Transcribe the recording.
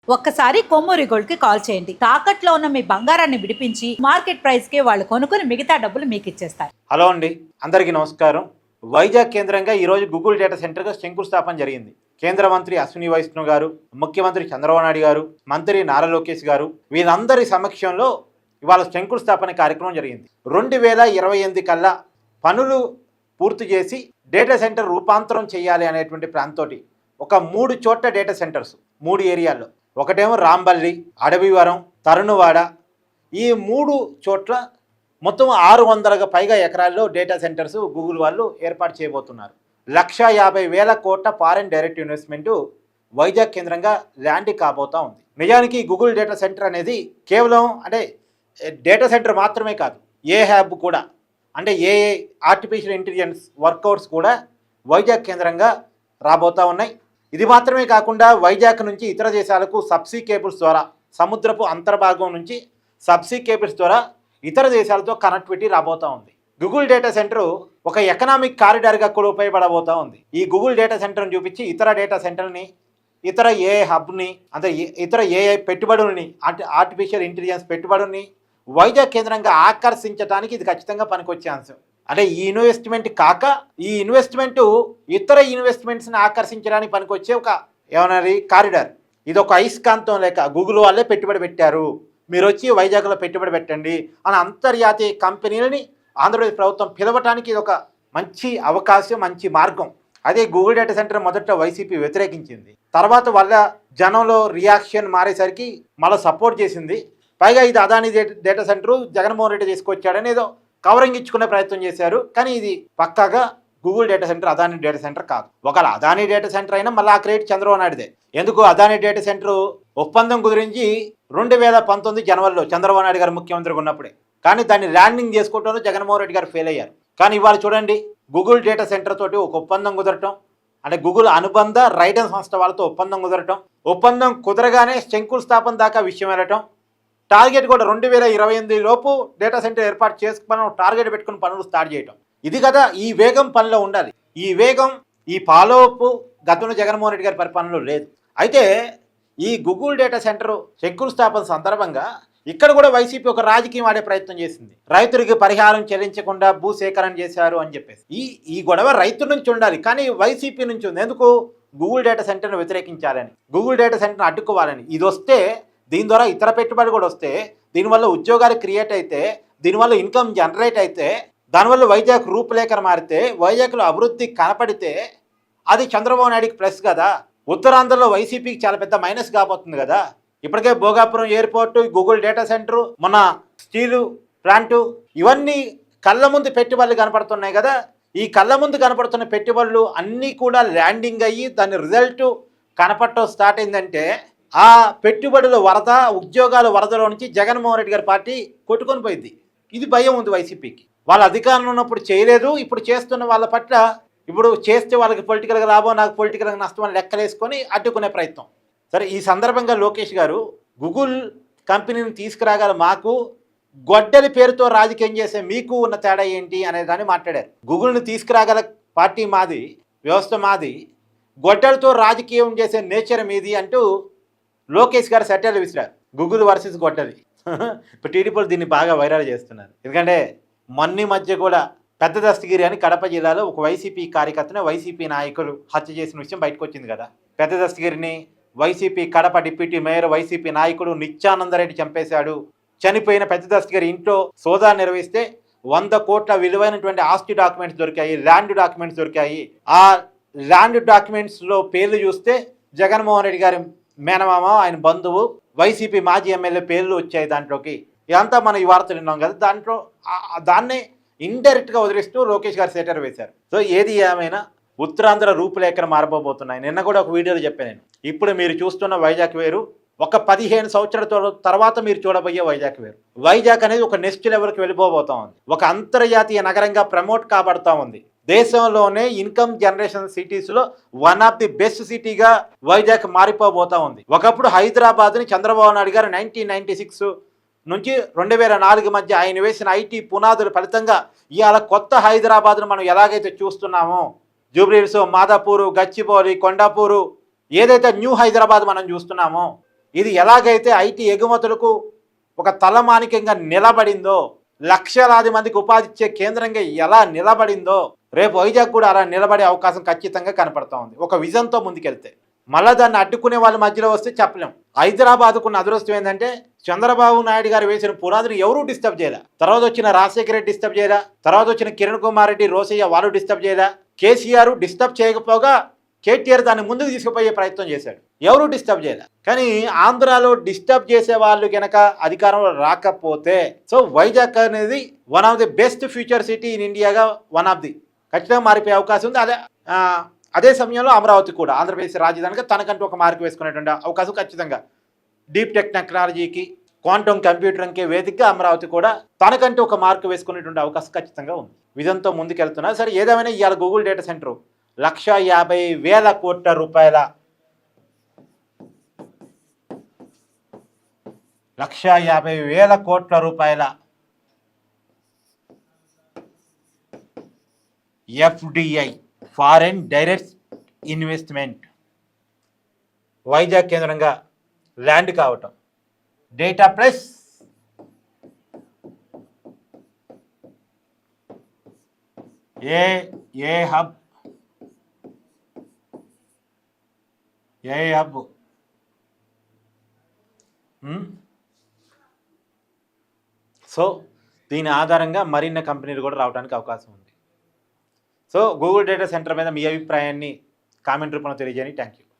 ఒక్కసారి కొమ్మూరి గోల్డ్ కి కాల్ చేయండి. తాకట్లో ఉన్న మీ బంగారాన్ని విడిపించి మార్కెట్ ప్రైస్ కి వాళ్ళు కొనుక్కుని మిగతా డబ్బులు మీకు ఇచ్చేస్తారు. హలో అండి, అందరికీ నమస్కారం. వైజాగ్ కేంద్రంగా ఈరోజు గూగుల్ డేటా సెంటర్గా శంకుస్థాపన జరిగింది. కేంద్ర మంత్రి అశ్విని వైష్ణవ్ గారు, ముఖ్యమంత్రి చంద్రబాబు నాయుడు గారు, మంత్రి నారా లోకేష్ గారు వీళ్ళందరి సమక్షంలో ఇవాళ శంకుస్థాపన కార్యక్రమం జరిగింది. 2028 కల్లా పనులు పూర్తి చేసి డేటా సెంటర్ రూపాంతరం చేయాలి అనేటువంటి ప్లాన్ తోటి ఒక 3 చోట్ల డేటా సెంటర్స్ 3 ఏరియాల్లో, ఒకటేమో రాంబల్లి, అడవివరం, తరుణవాడ, ఈ 3 చోట్ల మొత్తం 600కు పైగా ఎకరాల్లో డేటా సెంటర్స్ గూగుల్ వాళ్ళు ఏర్పాటు చేయబోతున్నారు. 1,50,000 కోట్ల ఫారెన్ డైరెక్ట్ ఇన్వెస్ట్మెంట్ వైజాగ్ కేంద్రంగా ల్యాండ్ కాబోతా ఉంది. నిజానికి గూగుల్ డేటా సెంటర్ అనేది కేవలం డేటా సెంటర్ మాత్రమే కాదు, ఏ హ్యాబ్ కూడా, ఏఐ ఆర్టిఫిషియల్ ఇంటెలిజెన్స్ వర్కౌట్స్ కూడా వైజాగ్ కేంద్రంగా రాబోతూ ఉన్నాయి. ఇది మాత్రమే కాకుండా వైజాగ్ నుంచి ఇతర దేశాలకు సబ్సీ కేబుల్స్ ద్వారా, సముద్రపు అంతర్భాగం నుంచి సబ్సీ కేబుల్స్ ద్వారా ఇతర దేశాలతో కనెక్టివిటీ రాబోతూ ఉంది. గూగుల్ డేటా సెంటర్ ఒక ఎకనామిక్ కారిడార్గా కూడా ఉపయోగపడబోతూ ఉంది. ఈ గూగుల్ డేటా సెంటర్ని చూపించి ఇతర డేటా సెంటర్ని, ఇతర ఏఐ హబ్ని, ఇతర ఏఐ పెట్టుబడుల్ని, ఆర్టిఫిషియల్ ఇంటెలిజెన్స్ పెట్టుబడుల్ని వైజాగ్ కేంద్రంగా ఆకర్షించడానికి ఇది ఖచ్చితంగా పనికొచ్చే అంశం. ఈ ఇన్వెస్ట్మెంట్ కాక ఈ ఇన్వెస్ట్మెంట్ ఇతర ఇన్వెస్ట్మెంట్స్ని ఆకర్షించడానికి పనికొచ్చే ఒక కారిడార్. ఇది ఒక అయస్కాంతం లేక గూగుల్ వాళ్ళే పెట్టుబడి పెట్టారు, మీరు వచ్చి వైజాగ్లో పెట్టుబడి పెట్టండి అని అంతర్జాతీయ కంపెనీలని ఆంధ్రప్రదేశ్ ప్రభుత్వం పిలవటానికి ఇది ఒక మంచి అవకాశం, మంచి మార్గం. అదే గూగుల్ డేటా సెంటర్ మొదట వైసీపీ వ్యతిరేకించింది, తర్వాత వాళ్ళ జనంలో రియాక్షన్ మారేసరికి మళ్ళీ సపోర్ట్ చేసింది. పైగా ఇది అదానీ డేటా సెంటర్ జగన్మోహన్ రెడ్డి తీసుకొచ్చాడని ఏదో కవరింగ్ ఇచ్చుకునే ప్రయత్నం చేశారు. కానీ ఇది పక్కాగా Google data centre Adani data centre కాదు. ఒకవేళ అదానీ డేటా సెంటర్ అయినా మళ్ళీ ఆ క్రెడిట్ చంద్రబాబు నాయుడుదే. ఎందుకు అదానీ డేటా సెంటర్ ఒప్పందం కుదిరించి 2019 జనవరిలో చంద్రబాబు నాయుడు గారు ముఖ్యమంత్రిగా ఉన్నప్పుడే. కానీ దాన్ని ల్యాండింగ్ చేసుకోవడంలో జగన్మోహన్ రెడ్డి గారు ఫెయిల్ అయ్యారు. కానీ ఇవాళ చూడండి, గూగుల్ డేటా సెంటర్ తోటి ఒక ఒప్పందం కుదరటం, గూగుల్ అనుబంధ రైడన్ సంస్థ వాళ్ళతో ఒప్పందం కుదరటం, ఒప్పందం కుదరగానే శంకుస్థాపన దాకా విషయం వెళ్ళటం, టార్గెట్ కూడా 2028 లోపు డేటా సెంటర్ ఏర్పాటు చేసుకుని టార్గెట్ పెట్టుకుని పనులు స్టార్ట్ చేయటం. ఇది కదా ఈ వేగం పనిలో ఉండాలి. ఈ వేగం, ఈ ఫాలోఅప్ గతంలో జగన్మోహన్ రెడ్డి గారి పరిపాలనలో లేదు. అయితే ఈ గూగుల్ డేటా సెంటర్ శంకుస్థాపన సందర్భంగా ఇక్కడ కూడా వైసీపీ ఒక రాజకీయం ఆడే ప్రయత్నం చేసింది. రైతులకి పరిహారం చెల్లించకుండా భూసేకరణ చేశారు అని చెప్పేసి ఈ గొడవ రైతుల నుంచి ఉండాలి, కానీ వైసీపీ నుంచి ఉంది. ఎందుకు? గూగుల్ డేటా సెంటర్ను వ్యతిరేకించాలని, గూగుల్ డేటా సెంటర్ను అడ్డుకోవాలని. ఇది వస్తే దీని ద్వారా ఇతర పెట్టుబడి కూడా వస్తే, దీనివల్ల ఉద్యోగాలు క్రియేట్ అయితే, దీనివల్ల ఇన్కమ్ జనరేట్ అయితే, దానివల్ల వైజాగ్ రూపురేఖన మారితే, వైజాగ్లో అభివృద్ధి కనపడితే అది చంద్రబాబు నాయుడికి ప్లస్ కదా. ఉత్తరాంధ్రలో వైసీపీకి చాలా పెద్ద మైనస్ కాబోతుంది కదా. ఇప్పటికే Bhogapuram airport, Google data centre, మన స్టీలు ప్లాంటు, ఇవన్నీ కళ్ళ ముందు పెట్టుబడులు కనపడుతున్నాయి కదా. ఈ కళ్ళ ముందు కనపడుతున్న పెట్టుబడులు అన్నీ కూడా ల్యాండింగ్ అయ్యి దాని రిజల్ట్ కనపడటం స్టార్ట్ అయిందంటే ఆ పెట్టుబడుల వరద, ఉద్యోగాల వరదలో నుంచి జగన్మోహన్ రెడ్డి గారి పార్టీ కొట్టుకొని పోయింది. ఇది భయం ఉంది వైసీపీకి. వాళ్ళ అధికారంలో ఉన్నప్పుడు చేయలేదు, ఇప్పుడు చేస్తున్న వాళ్ళ పట్ల ఇప్పుడు చేస్తే వాళ్ళకి పొలిటికల్గా లాభం, నాకు పొలిటికల్గా నష్టం అని లెక్కలేసుకొని అడ్డుకునే ప్రయత్నం. సరే, ఈ సందర్భంగా లోకేష్ గారు గూగుల్ కంపెనీని తీసుకురాగల మాకు గొడ్డలి పేరుతో రాజకీయం చేసే మీకు ఉన్న తేడా ఏంటి అనే దాన్ని మాట్లాడారు. గూగుల్ని తీసుకురాగల పార్టీ మాది, వ్యవస్థ మాది, గొడ్డలతో రాజకీయం చేసే నేచర్ మీది అంటూ లోకేష్ గారు సెటైర్లు విసిరారు. గూగుల్ వర్సెస్ గొడ్డలి. ఇప్పుడు టీడీపీలు దీన్ని బాగా వైరల్ చేస్తున్నారు. ఎందుకంటే మొన్న మధ్య కూడా పెద్ద దస్తగిరి అని కడప జిల్లాలో ఒక వైసీపీ కార్యకర్తని వైసీపీ నాయకులు హత్య చేసిన విషయం బయటకు వచ్చింది కదా. పెద్ద దస్తగిరిని వైసీపీ కడప డిప్యూటీ మేయర్ వైసీపీ నాయకుడు నిత్యానందరెడ్డి చంపేశాడు. చనిపోయిన పెద్ద దస్తగిరి ఇంట్లో సోదా నిర్వహిస్తే 100 కోట్ల విలువైనటువంటి ఆస్తి డాక్యుమెంట్స్ దొరికాయి, ల్యాండ్ డాక్యుమెంట్స్ దొరికాయి. ఆ ల్యాండ్ డాక్యుమెంట్స్లో పేర్లు చూస్తే జగన్మోహన్ రెడ్డి గారి మేనమామ, ఆయన బంధువు, వైసీపీ మాజీ ఎమ్మెల్యే పేర్లు వచ్చాయి దాంట్లోకి. ఇదంతా మనం ఈ వార్తలు విన్నాం కదా. దాన్నే ఇండైరెక్ట్గా వదిలిస్తూ లోకేష్ గారు సెటర్ వేశారు. సో ఏది ఏమైనా ఉత్తరాంధ్ర రూపురేఖలు మారిపోబోతున్నాయి. నిన్న కూడా ఒక వీడియోలో చెప్పాను నేను. ఇప్పుడు మీరు చూస్తున్న వైజాగ్ వేరు, ఒక 15 సంవత్సరాల తర్వాత మీరు చూడబోయే వైజాగ్ వేరు. వైజాగ్ అనేది ఒక నెక్స్ట్ లెవెల్కి వెళ్ళిపోబోతా ఉంది, ఒక అంతర్జాతీయ నగరంగా ప్రమోట్ కాబడతా ఉంది. దేశంలోనే ఇన్కమ్ జనరేషన్ సిటీస్లో వన్ ఆఫ్ ది బెస్ట్ సిటీగా వైజాగ్ మారిపోబోతా ఉంది. ఒకప్పుడు హైదరాబాద్ని చంద్రబాబు నాయుడు గారు 1996 నుంచి 2004 మధ్య ఆయన వేసిన ఐటీ పునాదుల ఫలితంగా ఇవాళ కొత్త హైదరాబాద్ను మనం ఎలాగైతే చూస్తున్నామో, జూబ్లీహిల్స్, మాదాపూర్, గచ్చిబౌలి, కొండాపూరు, ఏదైతే న్యూ హైదరాబాద్ మనం చూస్తున్నామో ఇది ఎలాగైతే ఐటీ ఎగుమతులకు ఒక తలమానికంగా నిలబడిందో, లక్షలాది మందికి ఉపాధి ఇచ్చే కేంద్రంగా ఎలా నిలబడిందో, రేపు వైజాగ్ కూడా అలా నిలబడే అవకాశం ఖచ్చితంగా కనపడతా ఉంది ఒక విజన్తో ముందుకెళ్తే. మళ్ళీ దాన్ని అడ్డుకునే వాళ్ళ మధ్యలో వస్తే చెప్పలేం. హైదరాబాద్కున్న అదృష్టం ఏంటంటే చంద్రబాబు నాయుడు గారు వేసిన పునాదులు ఎవరూ డిస్టర్బ్ చేయలే. తర్వాత వచ్చిన రాజశేఖర రెడ్డి డిస్టర్బ్ చేయలే, తర్వాత వచ్చిన కిరణ్ కుమార్ రెడ్డి, రోసయ్య వాళ్ళు డిస్టర్బ్ చేయలే. కేసీఆర్ డిస్టర్బ్ చేయకపోగా కేటీఆర్ దాన్ని ముందుకు తీసుకుపోయే ప్రయత్నం చేశాడు, ఎవరు డిస్టర్బ్ చేయలే. కానీ ఆంధ్రాలో డిస్టర్బ్ చేసే వాళ్ళు కనుక అధికారంలో రాకపోతే, సో వైజాగ్ అనేది one of the best future city in ఇండియాగా వన్ ఆఫ్ ది ఖచ్చితంగా మారిపోయే అవకాశం ఉంది. అదే సమయంలో అమరావతి కూడా ఆంధ్రప్రదేశ్ రాజధానిగా తనకంటూ ఒక మార్కు వేసుకునేటువంటి అవకాశం ఖచ్చితంగా. డీప్ టెక్నాలజీకి, క్వాంటమ్ కంప్యూటర్కి వేదికగా అమరావతి కూడా తనకంటూ ఒక మార్కు వేసుకునేటువంటి అవకాశం ఖచ్చితంగా ఉంది. విజన్తో ముందుకెళ్తున్నా. సరే, ఏదేమైనా ఇవాళ గూగుల్ డేటా సెంటర్ 1,50,000 కోట్ల రూపాయల 1,50,000 కోట్ల రూపాయల FDI, foreign direct investment Vizag కేంద్రంగా ల్యాండ్ కావటం. డేటా ప్లస్ ఏ హబ్ సో దీని ఆధారంగా మరిన్ని కంపెనీలు కూడా రావడానికి అవకాశం ఉంది. సో గూగుల్ డేటా సెంటర్ మీద మీ అభిప్రాయాన్ని కామెంట్ రూపంలో తెలియజేయండి. Thank you.